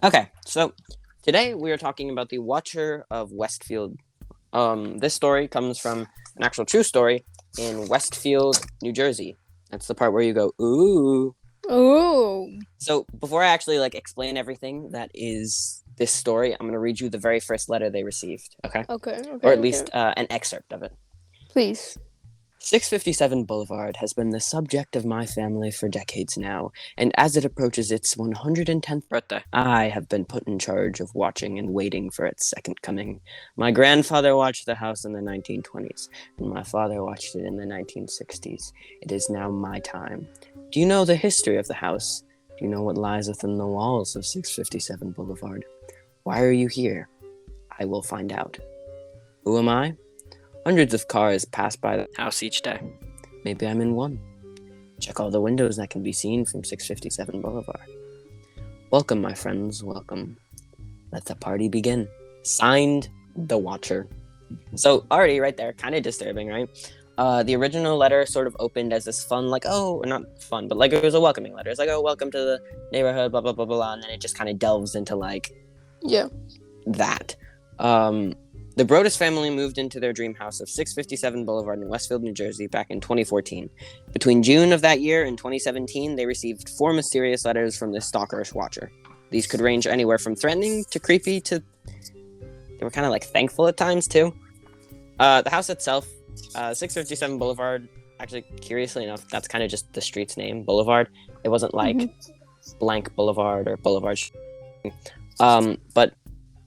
Okay, so today we are talking about the Watcher of Westfield. This story comes from an actual true story in Westfield, New Jersey. That's the part where you go, ooh. Oh, So before I actually explain everything that is this story, I'm going to read you the very first letter they received, okay? okay, Or okay, at okay. least an excerpt of it. Please. 657 Boulevard has been the subject of my family for decades now, and as it approaches its 110th birthday, I have been put in charge of watching and waiting for its second coming. My grandfather watched the house in the 1920s, and my father watched it in the 1960s. It is now my time. Do you know the history of the house? Do you know what lies within the walls of 657 Boulevard? Why are you here? I will find out. Who am I? Hundreds of cars pass by the house each day. Maybe I'm in one. Check all the windows that can be seen from 657 Boulevard. Welcome, my friends, welcome. Let the party begin. Signed, The Watcher. So, already right there, kind of disturbing, right? The original letter sort of opened as this fun, not fun, but it was a welcoming letter. It's like, oh, welcome to the neighborhood, blah, blah, blah, blah, blah. And then it just kind of delves into, Yeah. that. The Brodus family moved into their dream house of 657 Boulevard in Westfield, New Jersey back in 2014. Between June of that year and 2017, they received 4 mysterious letters from this stalkerish watcher. These could range anywhere from threatening to creepy to... They were kind of thankful at times, too. The house itself, 657 Boulevard, actually, curiously enough, that's kind of just the street's name, Boulevard. It wasn't blank Boulevard or Boulevard. But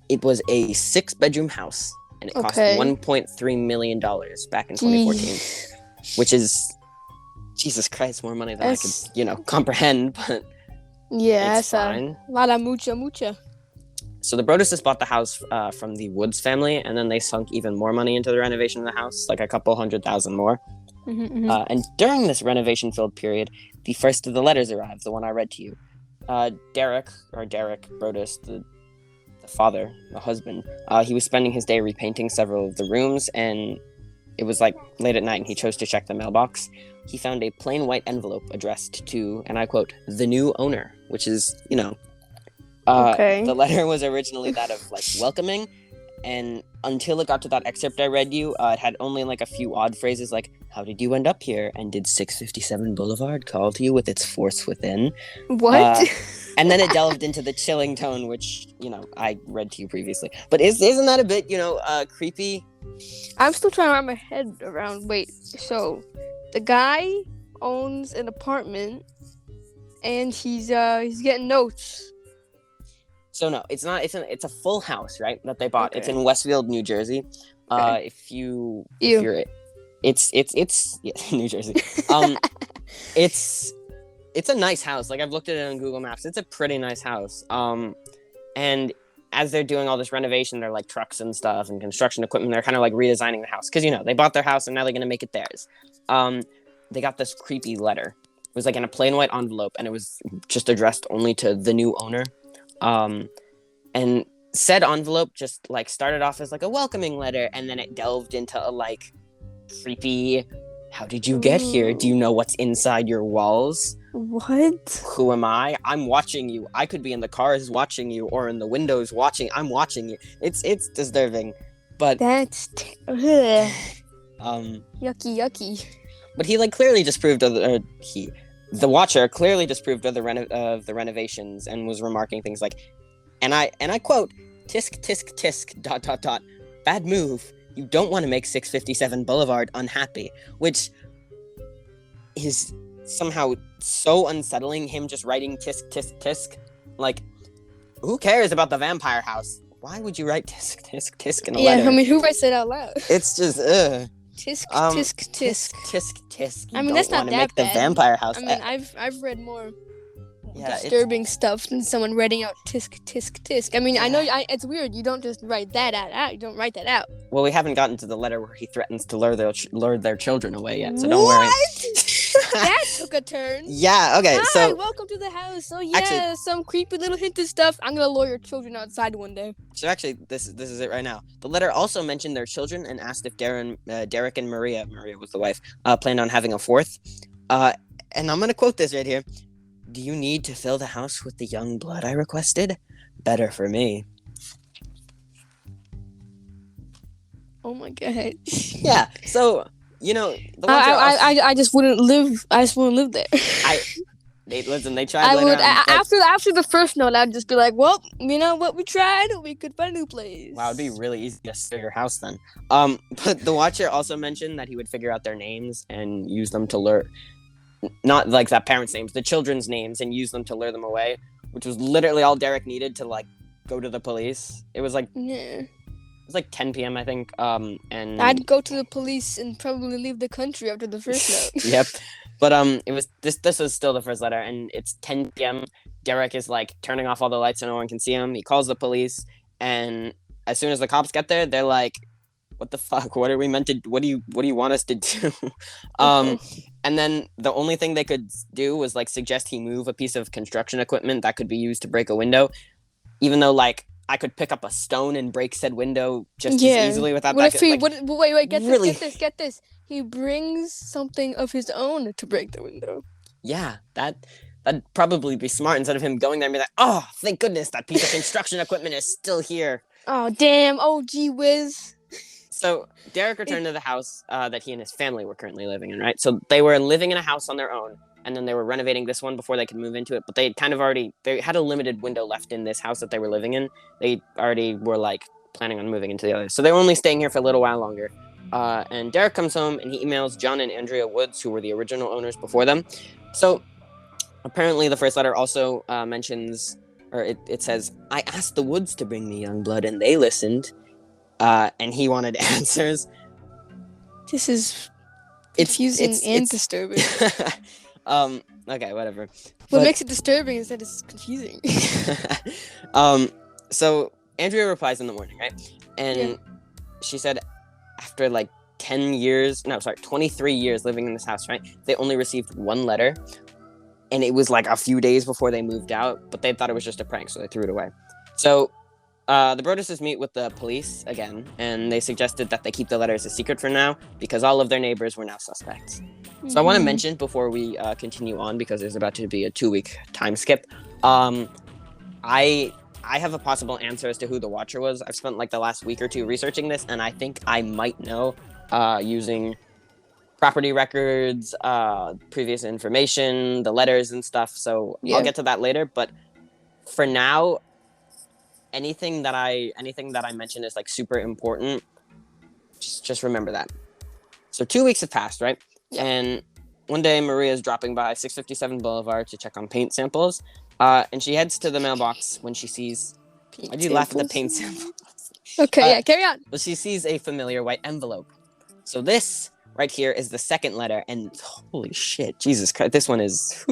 it was a 6-bedroom house, and it cost $1.3 million back in 2014, which is, Jesus Christ, more money than I could, comprehend, but yeah, it's fine. A lot of mucha. So the Broduses bought the house from the Woods family, and then they sunk even more money into the renovation of the house, like a couple $100,000 more. And during this renovation-filled period, the first of the letters arrived, the one I read to you. Derek Brodus, the father, the husband, he was spending his day repainting several of the rooms, and it was late at night, and he chose to check the mailbox. He found a plain white envelope addressed to, and I quote, the new owner, which is, the letter was originally that of welcoming, and until it got to that excerpt I read you, it had only a few odd phrases like, how did you end up here? And did 657 Boulevard call to you with its force within? What? And then it delved into the chilling tone, which, I read to you previously. But isn't that a bit, creepy? I'm still trying to wrap my head around. Wait, so the guy owns an apartment, and he's getting notes. So no, it's not. It's a full house, right? That they bought. Okay. It's in Westfield, New Jersey. Okay. If you're, it's yeah, New Jersey. It's a nice house. I've looked at it on Google Maps. It's a pretty nice house. And as they're doing all this renovation, they're trucks and stuff and construction equipment. They're kind of redesigning the house because they bought their house and now they're gonna make it theirs. They got this creepy letter. It was in a plain white envelope, and it was just addressed only to the new owner. And said envelope just started off as a welcoming letter, and then it delved into a creepy, how did you get here? Do you know what's inside your walls? What? Who am I? I'm watching you. I could be in the cars watching you, or in the windows watching. I'm watching you. It's disturbing, but that's yucky. But he clearly disproved of the Watcher clearly disproved of the renovations and was remarking things and I quote, tisk tisk tisk ... Bad move. You don't want to make 657 Boulevard unhappy, which is somehow so unsettling, him just writing tisk tisk tisk. Who cares about the vampire house? Why would you write tisk tisk tisk in a letter? Yeah, I mean, who writes it out loud? It's just tisk tisk tisk tisk tisk. I mean, that's not that make bad. The vampire house. I mean, I've read more disturbing stuff than someone writing out tisk tisk tisk. I mean, I know it's weird. You don't just write that out. You don't write that out. Well, we haven't gotten to the letter where he threatens to lure their children away yet, so don't worry. That took a turn. Yeah, okay, Hi, so... welcome to the house. So, yeah, actually, some creepy little hint of stuff. I'm gonna lure your children outside one day. So, actually, this is it right now. The letter also mentioned their children and asked if Derek and Maria was the wife, planned on having a fourth. And I'm gonna quote this right here. Do you need to fill the house with the young blood I requested? better for me. Oh my god. Yeah, so, the Watcher also... I just wouldn't live. I just wouldn't live there. They tried I later would on, but... after the first note, I'd just be like, well, you know what, we tried. We could find a new place. Wow, it'd be really easy to steal your house then. But the Watcher also mentioned that he would figure out their names and use them to lure... Not like that parents' names, the children's names, and use them to lure them away, which was literally all Derek needed to, like, go to the police. It was like... Yeah. It was like 10 p.m., I think, and... I'd go to the police and probably leave the country after the first note. Yep. But it was this was still the first letter, and it's 10 p.m. Derek is like turning off all the lights so no one can see him. He calls the police, and as soon as the cops get there, they're like, "What the fuck? What are we meant to? What do you want us to do?" And then the only thing they could do was like suggest he move a piece of construction equipment that could be used to break a window, even though like I could pick up a stone and break said window just as easily without what that. If he, like, wait, get really... get this. He brings something of his own to break the window. Yeah, that'd probably be smart instead of him going there and be like, "Oh, thank goodness that piece of construction equipment is still here." Oh, damn. Oh, gee whiz. So Derek returned to the house that he and his family were currently living in, right? So they were living in a house on their own, and then they were renovating this one before they could move into it. But they had a limited window left in this house that they were living in. They already were like planning on moving into the other. So they were only staying here for a little while longer. And Derek comes home and he emails John and Andrea Woods, who were the original owners before them. So apparently the first letter also mentions, or it says, "I asked the Woods to bring me young blood and they listened." And he wanted answers. This is confusing and disturbing. Okay, whatever. What makes it disturbing is that it's confusing. So Andrea replies in the morning, right? And she said after like 23 years living in this house, right? They only received one letter. And it was like a few days before they moved out, but they thought it was just a prank, so they threw it away. So the Broduses meet with the police again, and they suggested that they keep the letters a secret for now because all of their neighbors were now suspects. Mm-hmm. So I want to mention before we continue on, because there's about to be a 2-week time skip, I have a possible answer as to who the Watcher was. I've spent like the last week or two researching this, and I think I might know using property records, previous information, the letters and stuff. So I'll get to that later. But for now, anything that I mention is like super important. Just remember that. So 2 weeks have passed, right? Yeah. And one day Maria is dropping by 657 Boulevard to check on paint samples. And she heads to the mailbox when she sees... Why'd you laugh at the paint samples? Okay, carry on. Well, she sees a familiar white envelope. So this right here is the second letter, and holy shit, Jesus Christ, this one is...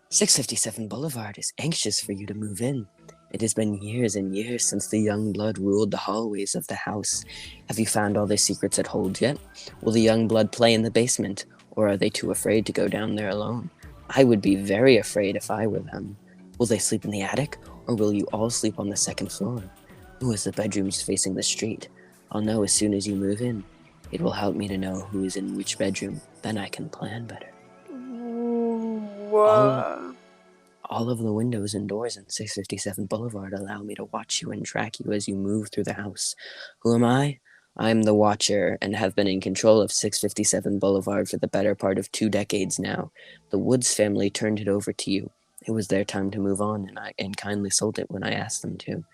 657 Boulevard is anxious for you to move in. It has been years and years since the young blood ruled the hallways of the house. Have you found all the secrets it holds yet? Will the young blood play in the basement, or are they too afraid to go down there alone? I would be very afraid if I were them. Will they sleep in the attic, or will you all sleep on the second floor? Who has the bedrooms facing the street? I'll know as soon as you move in. It will help me to know who is in which bedroom. Then I can plan better. All of the windows and doors in 657 Boulevard allow me to watch you and track you as you move through the house. Who am I? I'm the Watcher and have been in control of 657 Boulevard for the better part of 2 decades now. The Woods family turned it over to you. It was their time to move on, and kindly sold it when I asked them to.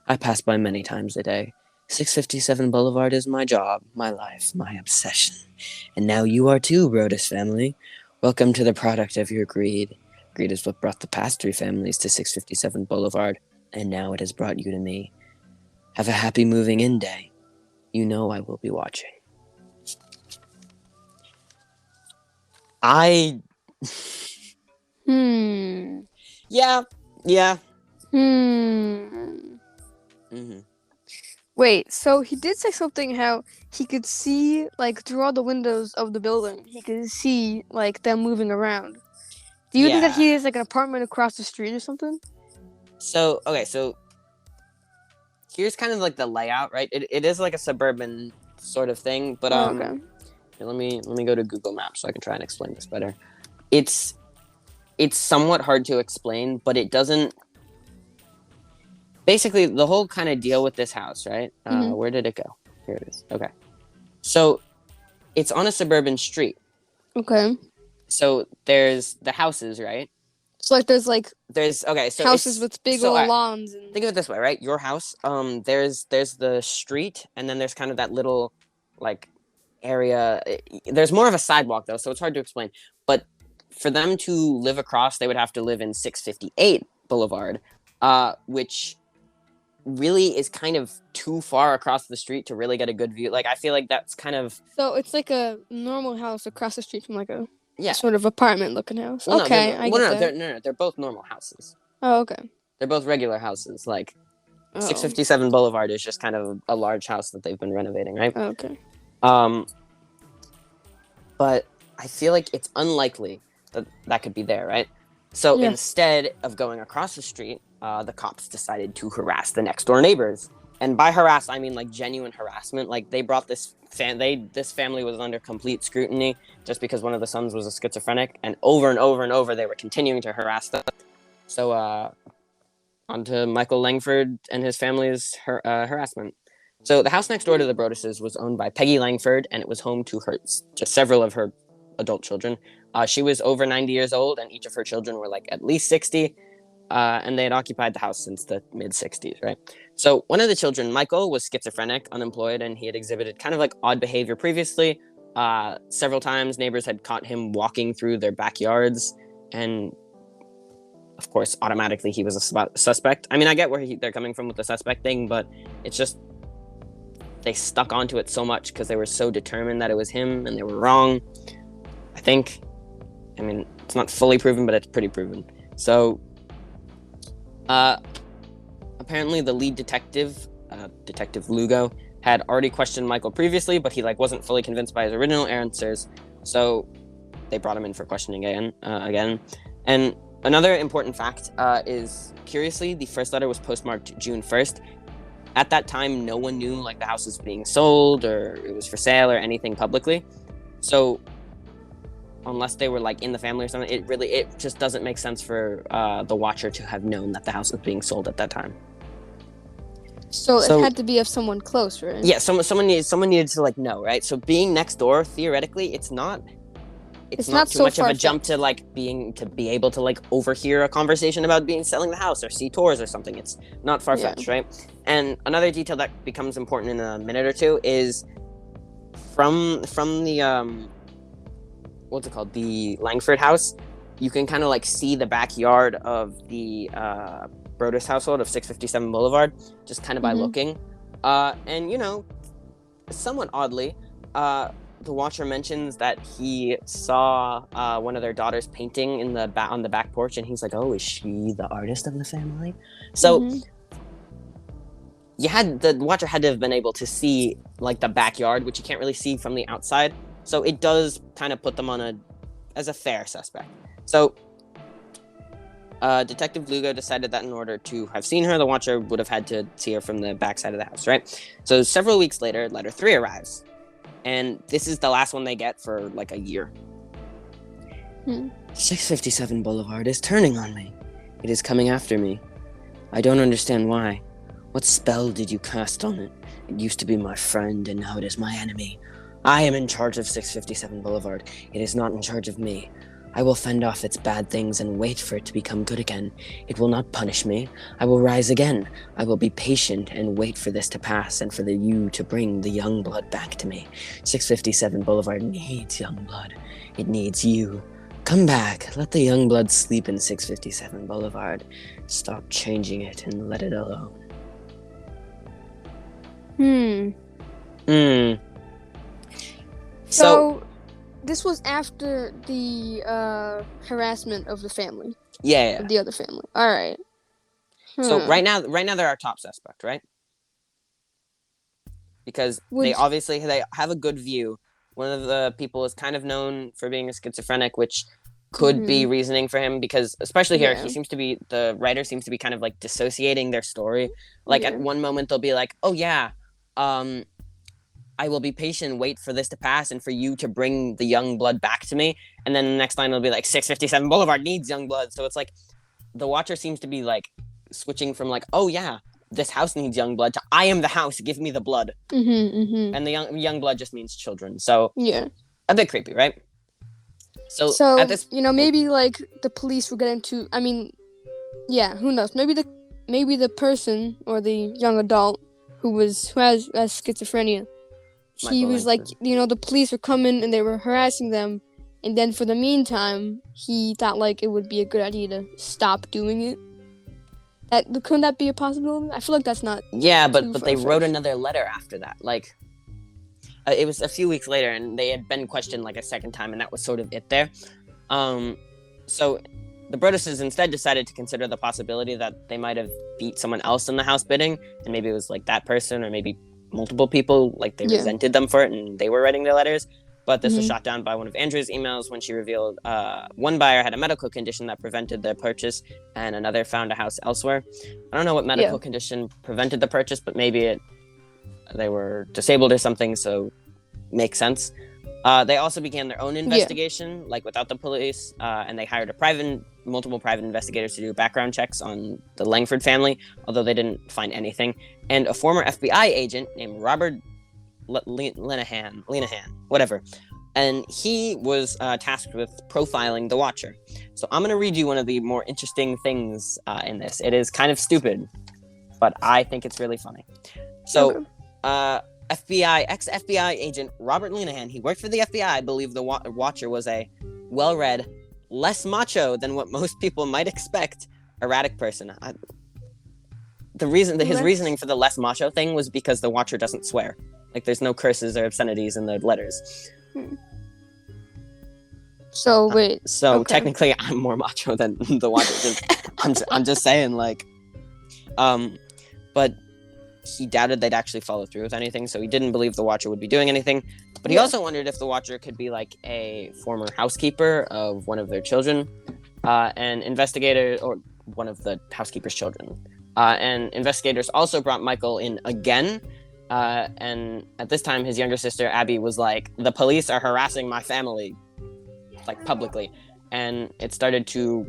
I pass by many times a day. 657 Boulevard is my job, my life, my obsession. And now you are too, Brodus family. Welcome to the product of your greed. Greed is what brought the past 3 families to 657 Boulevard, and now it has brought you to me. Have a happy moving in day. You know I will be watching. Yeah. Mm-hmm. Wait, so he did say something how he could see, like, through all the windows of the building, he could see, like, them moving around. Do you think that he has, like, an apartment across the street or something? So here's kind of, like, the layout, right? It is, like, a suburban sort of thing, but, okay. Let me go to Google Maps so I can try and explain this better. It's somewhat hard to explain, but it doesn't... basically the whole kind of deal with this house, right? Where did it go? Here it is. Okay. So it's on a suburban street. Okay. So there's the houses, right? So like there's like There's okay. So houses it's with big so old lawns and think of it this way, right? Your house, there's the street, and then there's kind of that little like area. There's more of a sidewalk though, so it's hard to explain. But for them to live across, they would have to live in 658 Boulevard, which really is kind of too far across the street to really get a good view. Like I feel like that's kind of so it's like a normal house across the street from like a yeah. sort of apartment looking house. Well, okay, no, I get that. no, they're both normal houses. Oh, okay. They're both regular houses. Like Oh. 657 Boulevard is just kind of a large house that they've been renovating, right? Oh, okay. But I feel like it's unlikely that that could be there, right? So instead of going across the street, the cops decided to harass the next door neighbors. And by harass, I mean like genuine harassment. Like they brought this family was under complete scrutiny just because one of the sons was a schizophrenic, and over and over and over they were continuing to harass them. So on to Michael Langford and his family's harassment. So the house next door to the Broduses was owned by Peggy Langford, and it was home to several of her adult children. She was over 90 years old, and each of her children were like at least 60, and they had occupied the house since the mid-60s, right? So one of the children, Michael, was schizophrenic, unemployed, and he had exhibited kind of like odd behavior previously. Several times, neighbors had caught him walking through their backyards, and of course, automatically he was a suspect. I mean, I get where they're coming from with the suspect thing, but it's just they stuck onto it so much because they were so determined that it was him, and they were wrong. I think. I mean, it's not fully proven, but it's pretty proven. So, apparently the lead detective, Detective Lugo, had already questioned Michael previously, but he wasn't fully convinced by his original answers. So they brought him in for questioning again. And another important fact is, curiously, the first letter was postmarked June 1st. At that time, no one knew the house was being sold or it was for sale or anything publicly. So unless they were in the family or something, it just doesn't make sense for the watcher to have known that the house was being sold at that time. So it had to be of someone close, right? Yeah, someone needed to know, right? So being next door, theoretically, it's not too much of a jump to be able to overhear a conversation about selling the house or see tours or something. It's not far-fetched, right? And another detail that becomes important in a minute or two is from the what's it called? The Langford house. You can kind of see the backyard of the Brodus household of 657 Boulevard just kind of by looking. And somewhat oddly, the watcher mentions that he saw one of their daughters painting on the back porch, and he's like, "Oh, is she the artist of the family?" So the watcher had to have been able to see the backyard, which you can't really see from the outside. So it does kind of put them as a fair suspect. So Detective Lugo decided that in order to have seen her, the watcher would have had to see her from the backside of the house, right? So several weeks later, letter 3 arrives. And this is the last one they get for a year. 657 Boulevard is turning on me. It is coming after me. I don't understand why. What spell did you cast on it? It used to be my friend, and now it is my enemy. I am in charge of 657 Boulevard. It is not in charge of me. I will fend off its bad things and wait for it to become good again. It will not punish me. I will rise again. I will be patient and wait for this to pass and for you to bring the young blood back to me. 657 Boulevard needs young blood. It needs you. Come back. Let the young blood sleep in 657 Boulevard. Stop changing it and let it alone. So this was after the harassment of the family. Yeah. Of the other family. All right. So right now they're our top suspect, right? Because they have a good view. One of the people is kind of known for being a schizophrenic, which could be reasoning for him, because especially here, the writer seems to be kind of dissociating their story. At one moment they'll be like, "Oh yeah, I will be patient and wait for this to pass and for you to bring the young blood back to me." And then the next line will be 657 Boulevard needs young blood. So it's the watcher seems to be switching from "Oh yeah, this house needs young blood to I am the house, give me the blood. Mm-hmm. And the young blood just means children. So Yeah. a bit creepy, right? So at this, maybe like the police were getting to. I mean, yeah, who knows? Maybe the person or the young adult who has schizophrenia. He was like, the police were coming and they were harassing them, and then for the meantime, he thought like it would be a good idea to stop doing it. Couldn't that be a possibility? I feel like that's not. Yeah, but they wrote another letter after that. Like, it was a few weeks later, and they had been questioned like a second time, and that was sort of it there. So the Brutuses instead decided to consider the possibility that they might have beat someone else in the house bidding, and maybe it was like that person, or maybe multiple people, like they resented them for it, and they were writing their letters. But this was shot down by one of Andrew's emails when she revealed one buyer had a medical condition that prevented their purchase, and another found a house elsewhere. I don't know what medical condition prevented the purchase, but maybe they were disabled or something, so makes sense. They also began their own investigation, like without the police, and they hired multiple private investigators to do background checks on the Langford family, although they didn't find anything. And a former FBI agent named Robert Linehan, whatever. And he was tasked with profiling the Watcher. So I'm going to read you one of the more interesting things in this. It is kind of stupid, but I think it's really funny. So, ex-FBI agent Robert Linehan, he worked for the FBI, believed the Watcher was a well-read, less macho than what most people might expect, erratic person. His reasoning for the less macho thing was because the Watcher doesn't swear. Like, there's no curses or obscenities in the letters. So, wait. Technically, I'm more macho than the Watcher. I'm just saying, like... But he doubted they'd actually follow through with anything, so he didn't believe the Watcher would be doing anything. But he also wondered if the Watcher could be, like, a former housekeeper of one of their children, an investigator, or one of the housekeeper's children. And investigators also brought Michael in again, and at this time, his younger sister, Abby, was like, the police are harassing my family, like, publicly. And it started to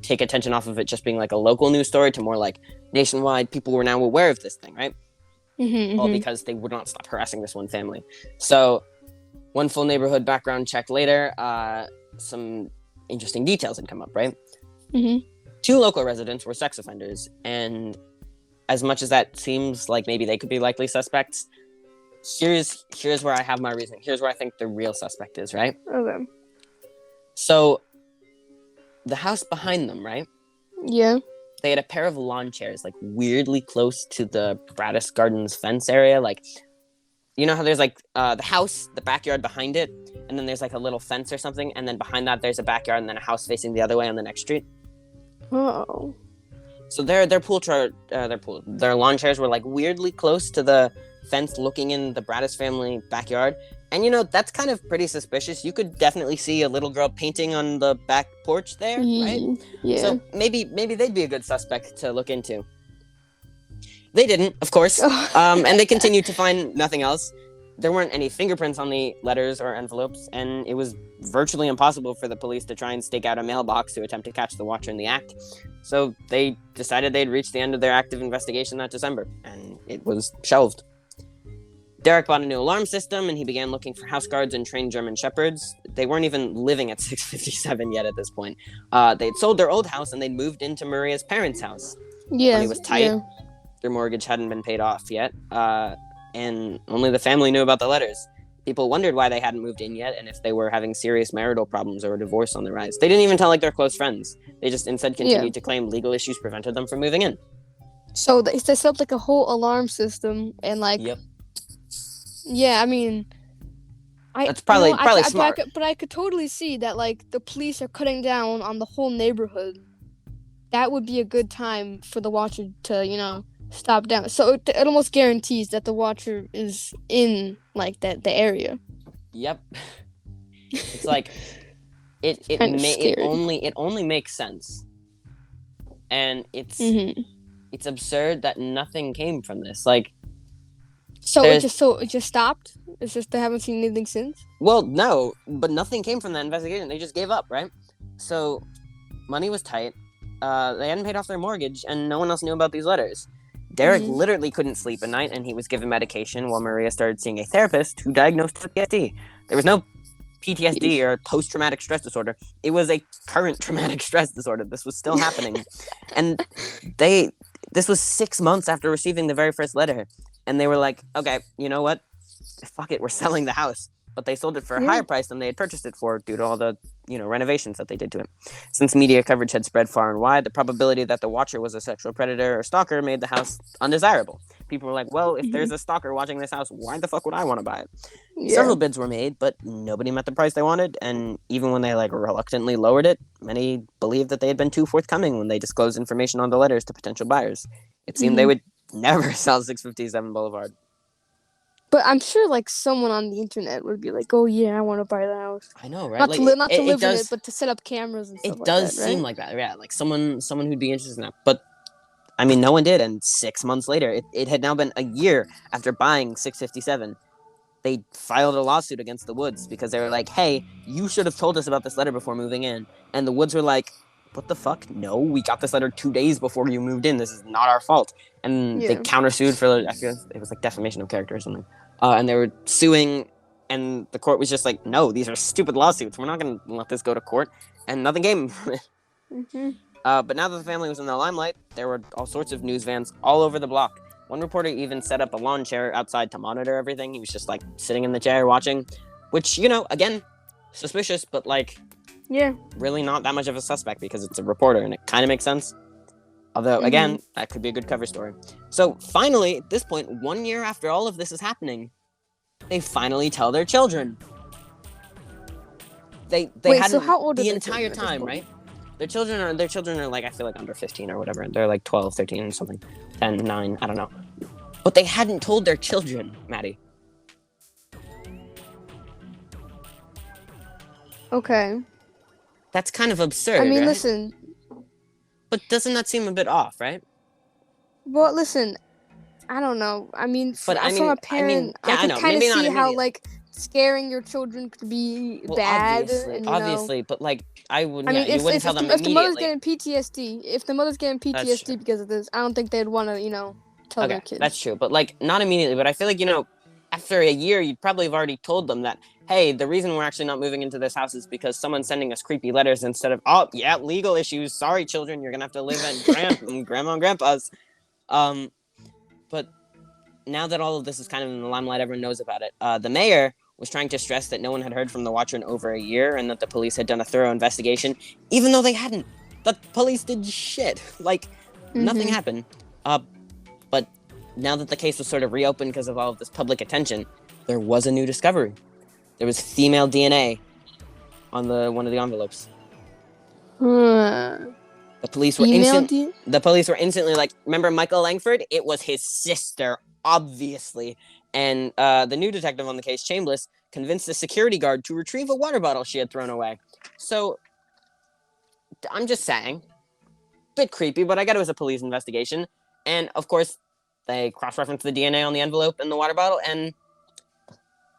take attention off of it just being, like, a local news story to more, like, nationwide. People were now aware of this thing, right? All because they would not stop harassing this one family. So, one full neighborhood background check later, some interesting details had come up, right? 2 local residents were sex offenders, and as much as that seems like maybe they could be likely suspects, here's where I have my reasoning. Here's where I think the real suspect is, right? Okay. So, the house behind them, right? Yeah. They had a pair of lawn chairs, like, weirdly close to the Bradis Gardens fence area. Like, you know how there's, like, the house, the backyard behind it, and then there's, like, a little fence or something, and then behind that there's a backyard and then a house facing the other way on the next street? Oh. So their lawn chairs were, like, weirdly close to the fence looking in the Bradis family backyard. And, that's kind of pretty suspicious. You could definitely see a little girl painting on the back porch there, right? Yeah. So maybe they'd be a good suspect to look into. They didn't, of course. And they continued to find nothing else. There weren't any fingerprints on the letters or envelopes, and it was virtually impossible for the police to try and stake out a mailbox to attempt to catch the Watcher in the act. So they decided they'd reached the end of their active investigation that December, and it was shelved. Derek bought a new alarm system, and he began looking for house guards and trained German shepherds. They weren't even living at 657 yet at this point. They'd sold their old house, and they'd moved into Maria's parents' house. Yeah. Money was tight. Yeah. Their mortgage hadn't been paid off yet, and only the family knew about the letters. People wondered why they hadn't moved in yet, and if they were having serious marital problems or a divorce on the rise. They didn't even tell, like, their close friends. They just instead continued to claim legal issues prevented them from moving in. So they set up, like, a whole alarm system, and, like... Yep. Yeah, I mean... That's probably smart. But I could totally see that, like, the police are cutting down on the whole neighborhood. That would be a good time for the Watcher to, stop down. So it almost guarantees that the Watcher is in, like, the area. Yep. It's like it only makes sense. And it's absurd that nothing came from this. Like, it just stopped? It's just they haven't seen anything since? Well, no, but nothing came from that investigation. They just gave up, right? So money was tight. they hadn't paid off their mortgage, and no one else knew about these letters. Derek literally couldn't sleep at night, and he was given medication while Maria started seeing a therapist who diagnosed PTSD. There was no PTSD or post-traumatic stress disorder. It was a current traumatic stress disorder. This was still happening. And this was 6 months after receiving the very first letter. And they were like, okay, you know what? Fuck it, we're selling the house. But they sold it for a higher price than they had purchased it for due to all the, renovations that they did to it. Since media coverage had spread far and wide, the probability that the watcher was a sexual predator or stalker made the house undesirable. People were like, well, if there's a stalker watching this house, why the fuck would I want to buy it? Yeah. Several bids were made, but nobody met the price they wanted, and even when they reluctantly lowered it, many believed that they had been too forthcoming when they disclosed information on the letters to potential buyers. It seemed they would never sell 657 Boulevard. But I'm sure, someone on the internet would be like, "Oh yeah, I want to buy the house." I know, right? Not to live in it, but to set up cameras and stuff like that. It does seem like that, yeah. Someone who'd be interested in that. But I mean, no one did, and 6 months later, it had now been a year after buying 657. They filed a lawsuit against the Woods because they were like, "Hey, you should have told us about this letter before moving in." And the Woods were like, "What the fuck? No, we got this letter 2 days before you moved in. This is not our fault." And they countersued for, I feel it was defamation of character or something. And they were suing, and the court was just like, no, these are stupid lawsuits. We're not going to let this go to court. And nothing came from it. But now that the family was in the limelight, there were all sorts of news vans all over the block. One reporter even set up a lawn chair outside to monitor everything. He was just, sitting in the chair watching, which, again, suspicious, but, really not that much of a suspect because it's a reporter, and it kind of makes sense. Although, again, that could be a good cover story. So, finally, at this point, 1 year after all of this is happening, they finally tell their children. They hadn't so how old the entire time, right? Their children are, I feel under 15 or whatever. They're 12, 13 or something. 10, 9, I don't know. But they hadn't told their children, Maddie. Okay. That's kind of absurd, I mean, right? listen... But doesn't that seem a bit off, right? Well, listen, I don't know. I mean, from a parent, I can kind of see how, scaring your children could be bad. Obviously, but, I would, I mean, you wouldn't tell them if immediately. If the mother's getting PTSD because of this, I don't think they'd want to, tell their kids. That's true, but, not immediately. But I feel after a year, you'd probably have already told them that, hey, the reason we're actually not moving into this house is because someone's sending us creepy letters instead of, legal issues. Sorry, children, you're going to have to live at grandma and grandpa's. But now that all of this is kind of in the limelight, everyone knows about it. The mayor was trying to stress that no one had heard from the watcher in over a year and that the police had done a thorough investigation, even though they hadn't. The police did shit. Nothing happened. But now that the case was sort of reopened because of all of this public attention, there was a new discovery. There was female DNA on one of the envelopes. The police were instantly like, remember Michael Langford? It was his sister, obviously. And the new detective on the case, Chambliss, convinced the security guard to retrieve a water bottle she had thrown away. So, I'm just saying, bit creepy, but I guess it was a police investigation. And, of course, they cross-referenced the DNA on the envelope and the water bottle, and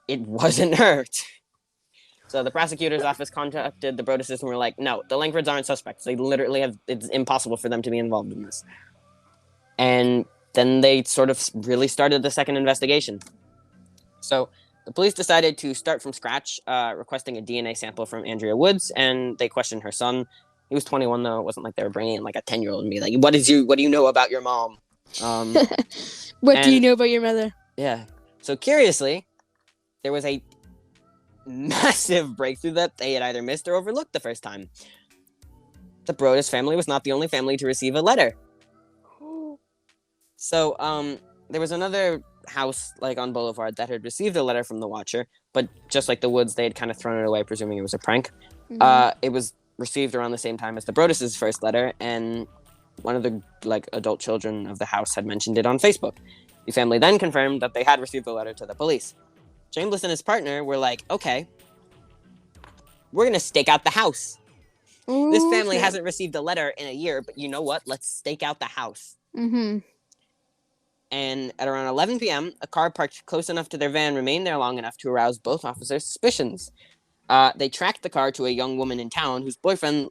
it wasn't her. So the prosecutor's office contacted the Broadduses and were like, no, the Langfords aren't suspects. They literally it's impossible for them to be involved in this. And then they sort of really started the second investigation. So the police decided to start from scratch, requesting a DNA sample from Andrea Woods, and they questioned her son. He was 21, though. It wasn't like they were bringing in a 10-year-old and be like, what do you know about your mom? What do you know about your mother? Yeah. So curiously, there was a massive breakthrough that they had either missed or overlooked the first time. The Broaddus family was not the only family to receive a letter. So, there was another house, on Boulevard, that had received a letter from the Watcher, but just like the Woods, they had kind of thrown it away, presuming it was a prank. Mm-hmm. It was received around the same time as the Broaddus' first letter, and one of the, adult children of the house had mentioned it on Facebook. The family then confirmed that they had received the letter to the police. Chambliss and his partner were like, okay, we're going to stake out the house. Ooh, this family hasn't received a letter in a year, but you know what? Let's stake out the house. Mm-hmm. And at around 11 p.m., a car parked close enough to their van remained there long enough to arouse both officers' suspicions. They tracked the car to a young woman in town whose boyfriend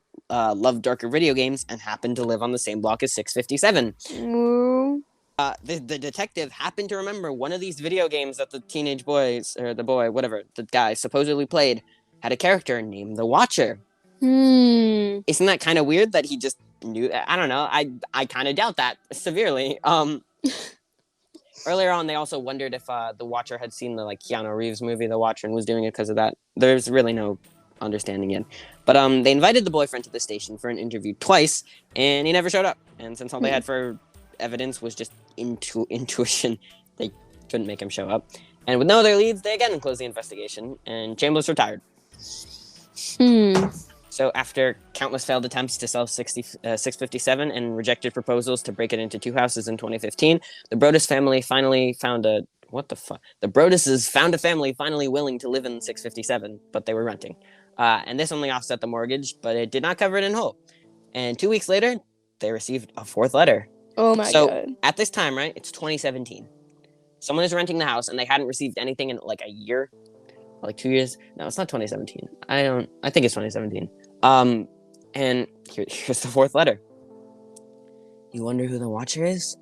loved darker video games and happened to live on the same block as 657. The detective happened to remember one of these video games that the teenage boys, or the boy, whatever, the guy supposedly played, had a character named the Watcher. Isn't that kind of weird that he just knew that? I don't know. I kind of doubt that severely. Earlier on, they also wondered if the Watcher had seen the Keanu Reeves movie, The Watcher, and was doing it because of that. There's really no understanding yet. But they invited the boyfriend to the station for an interview twice, and he never showed up. And since all they had for evidence was just intuition, they couldn't make him show up. And with no other leads, they again closed the investigation, and Chambliss retired. So after countless failed attempts to sell 657 and rejected proposals to break it into 2 houses in 2015, the Brodus family finally found a... What the fuck? The Broduses found a family finally willing to live in 657, but they were renting. And this only offset the mortgage, but it did not cover it in whole. And 2 weeks later, they received a 4th letter. Oh my god. So at this time, right, it's 2017. Someone is renting the house and they hadn't received anything in a year, 2 years. No, it's not 2017. I think it's 2017. And here's the 4th letter. You wonder who the Watcher is?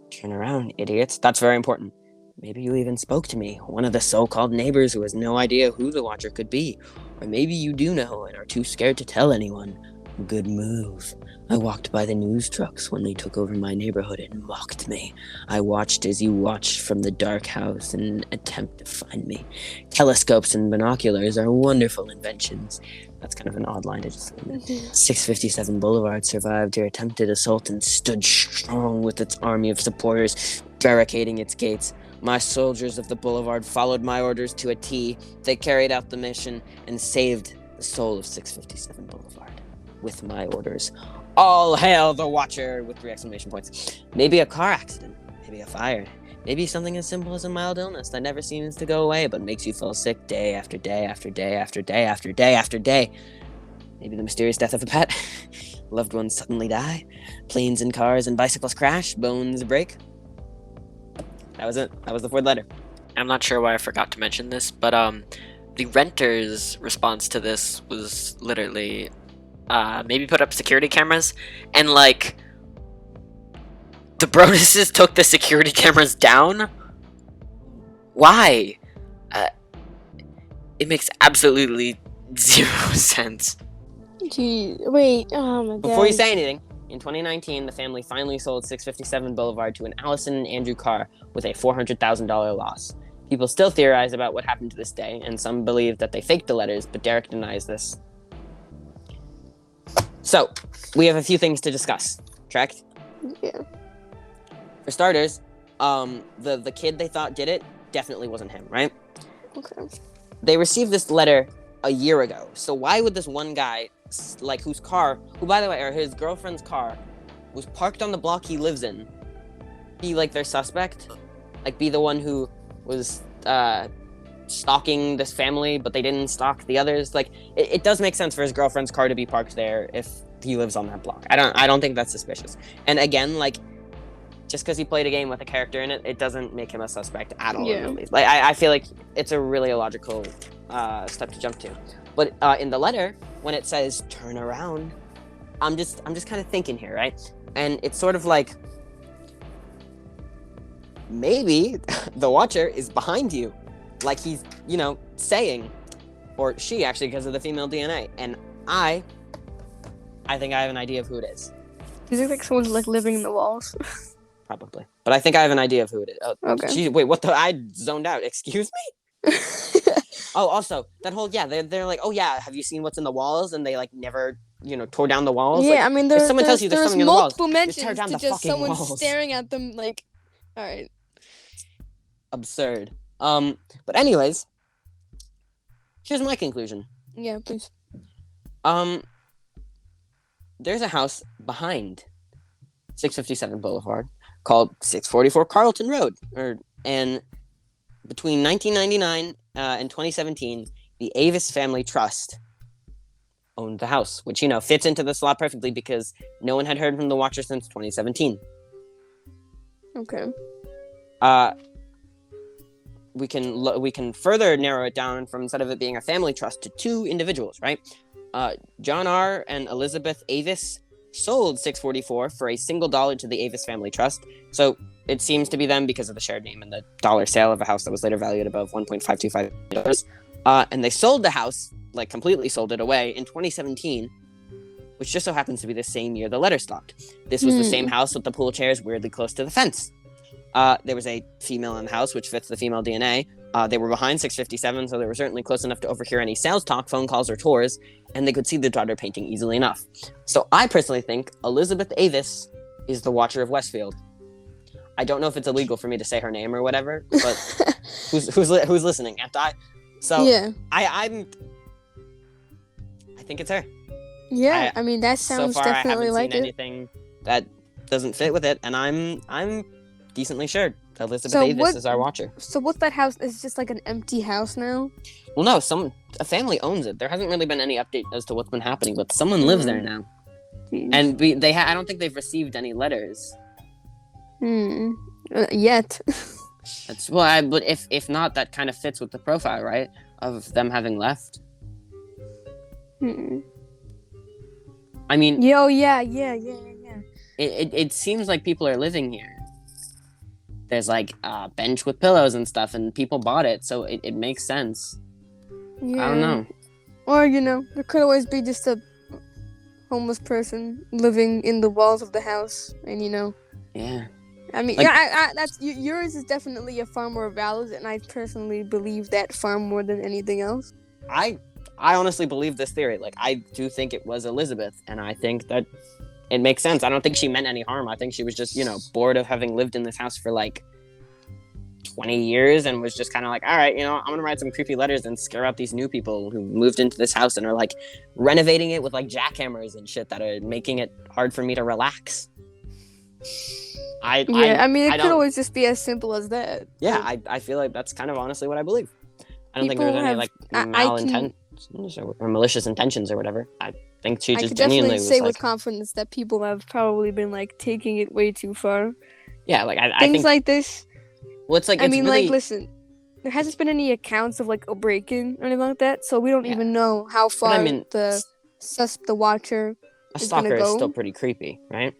Turn around, idiots. That's very important. Maybe you even spoke to me, one of the so-called neighbors who has no idea who the Watcher could be. Or maybe you do know and are too scared to tell anyone. Good move. I walked by the news trucks when they took over my neighborhood and mocked me. I watched as you watched from the dark house in an attempt to find me. Telescopes and binoculars are wonderful inventions. That's kind of an odd line to just... 657 Boulevard survived your attempted assault and stood strong with its army of supporters, barricading its gates. My soldiers of the Boulevard followed my orders to a T. They carried out the mission and saved the soul of 657 Boulevard with my orders. All hail the Watcher, with 3 exclamation points. Maybe a car accident, maybe a fire, maybe something as simple as a mild illness that never seems to go away but makes you fall sick day after day after day after day after day after day. Maybe the mysterious death of a pet. Loved ones suddenly die. Planes and cars and bicycles crash. Bones break. That was it. That was the 4th letter. I'm not sure why I forgot to mention this, but the renter's response to this was literally maybe put up security cameras, and the Broduses took the security cameras down? Why? It makes absolutely 0 sense. Gee, wait, oh my god. Before you say anything, in 2019, the family finally sold 657 Boulevard to an Allison and Andrew Carr with a $400,000 loss. People still theorize about what happened to this day, and some believe that they faked the letters, but Derek denies this. So, we have a few things to discuss, correct? Yeah. For starters, the kid they thought did it definitely wasn't him, right? Okay. They received this letter a year ago, so why would this one guy, whose car, who by the way, or his girlfriend's car, was parked on the block he lives in, be their suspect? Be the one who was stalking this family, but they didn't stalk the others? It does make sense for his girlfriend's car to be parked there if he lives on that block. I don't think that's suspicious. And again, just because he played a game with a character in it, it doesn't make him a suspect at all. Yeah. Really. I feel like it's a really illogical step to jump to. But in the letter, when it says turn around, I'm just kind of thinking here, right? And it's sort of maybe the Watcher is behind you, he's saying, or she actually, because of the female DNA. And I think I have an idea of who it is. Is it someone's living in the walls? Probably, but I think I have an idea of who it is. Oh, okay. Geez, wait, what the? I zoned out. Excuse me. Oh, also that whole they're like, oh yeah, have you seen what's in the walls? And they never tore down the walls. Yeah, I mean, if someone tells you there's something in the walls, multiple mentions just tear down to the just fucking someone walls. staring at them. All right. Absurd. But anyways, here's my conclusion. Yeah, please. There's a house behind 657 Boulevard called 644 Carlton Road, and between 1999 and 2017, the Avis Family Trust owned the house, which fits into the slot perfectly because no one had heard from the Watcher since 2017. Okay. we can further narrow it down from, instead of it being a family trust, to two individuals, right? John R. and Elizabeth Avis sold 644 for a single dollar to the Avis family trust. So it seems to be them because of the shared name and the dollar sale of a house that was later valued above $1.525 million. And they sold the house, like completely sold it away, in 2017, which just so happens to be the same year the letter stopped. This was the same house with the pool chairs weirdly close to the fence. There was a female in the house, which fits the female DNA. They were behind 657, so they were certainly close enough to overhear any sales talk, phone calls, or tours, and they could see the daughter painting easily enough. So I personally think Elizabeth Avis is the Watcher of Westfield. I don't know if it's illegal for me to say her name or whatever, but who's listening? Can't I? So Yeah. I think it's her. Yeah, I mean that sounds so far, definitely I haven't like seen it. anything that doesn't fit with it, and I'm decently sure Elizabeth So Avis is our Watcher. So what's that house? Is just like an empty house now? Well, no, a family owns it. There hasn't really been any update as to what's been happening, but someone lives there now, Jeez. and I don't think they've received any letters. Yet. But if not, that kind of fits with the profile, right? Of them having left. I mean, Yeah. it seems like people are living here. There's like a bench with pillows and stuff, and people bought it, so it makes sense. Yeah. I don't know. Or there could always be just a homeless person living in the walls of the house, and Yeah. I mean, Like- that's yours is definitely a far more valid, and I personally believe that far more than anything else. I honestly believe this theory. Like, I do think it was Elizabeth, and I think that it makes sense. I don't think she meant any harm. I think she was just, bored of having lived in this house for like 20 years and was just kind of like, all right, I'm gonna write some creepy letters and scare out these new people who moved into this house and are like renovating it with like jackhammers and shit that are making it hard for me to relax. I mean, it could don't- always just be as simple as that. Yeah, I feel like that's kind of honestly what I believe. I don't think People there's any have- like I malintentions or malicious intentions or whatever. I think she I just could genuinely definitely was say like, with confidence that people have probably been like taking it way too far. yeah, like I Things think. like this. Well, it's like I it's mean, really, like, listen, there hasn't been any accounts of like a break-in or anything like that, so we don't Yeah. even know how but far I mean, the Watcher. a is gonna stalker is go. still pretty creepy, right?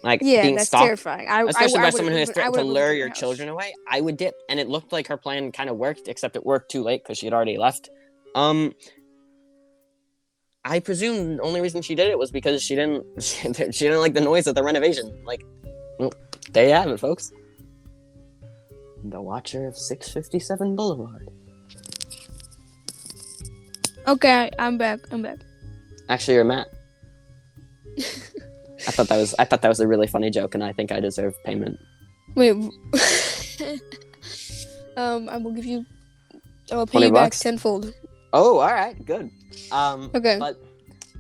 Like Yeah, being that's stalked, terrifying. especially I by would've someone who has moved- I threatened to would've moved lure from your the house. children away. I would dip, and it looked like her plan kind of worked, except it worked too late because she had already left. I presume the only reason she did it was because she didn't like the noise of the renovation. Like, well, there you have it, folks. The Watcher of 657 Boulevard. Okay, I'm back. Actually, you're Matt. I thought that was a really funny joke, and I think I deserve payment. Wait. I will give you. I will pay 20 you back bucks? tenfold. Oh, all right, good. Okay. But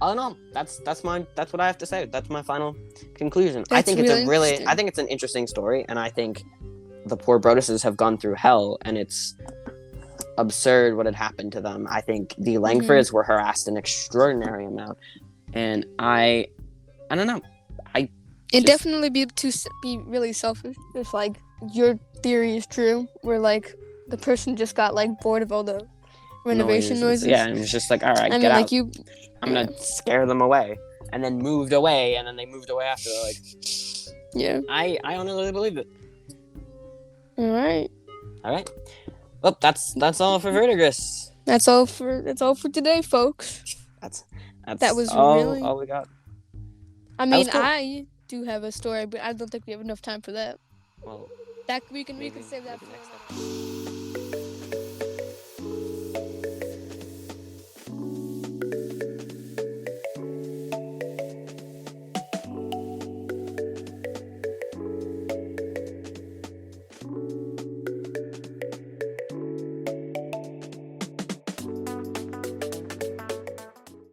all in all, that's what I have to say. That's my final conclusion. I That's think really I think it's an interesting story, and I think the poor Broduses have gone through hell, and it's absurd what had happened to them. I think the Langfords were harassed an extraordinary amount, and I don't know. It'd definitely be really selfish if like your theory is true, where like the person just got like bored of all the renovation noises. Yeah, and it was just like, all right, I get mean, out. like you. I'm gonna scare them away, and then moved away, and then they moved away after. Like, Yeah. I honestly believe it. All right. All right. Well, that's all for Verdigris. That's all for today, folks. That was all, really- all we got. I That was mean, cool. I do have a story, but I don't think we have enough time for that. Well, That we can maybe save that for next next time. episode.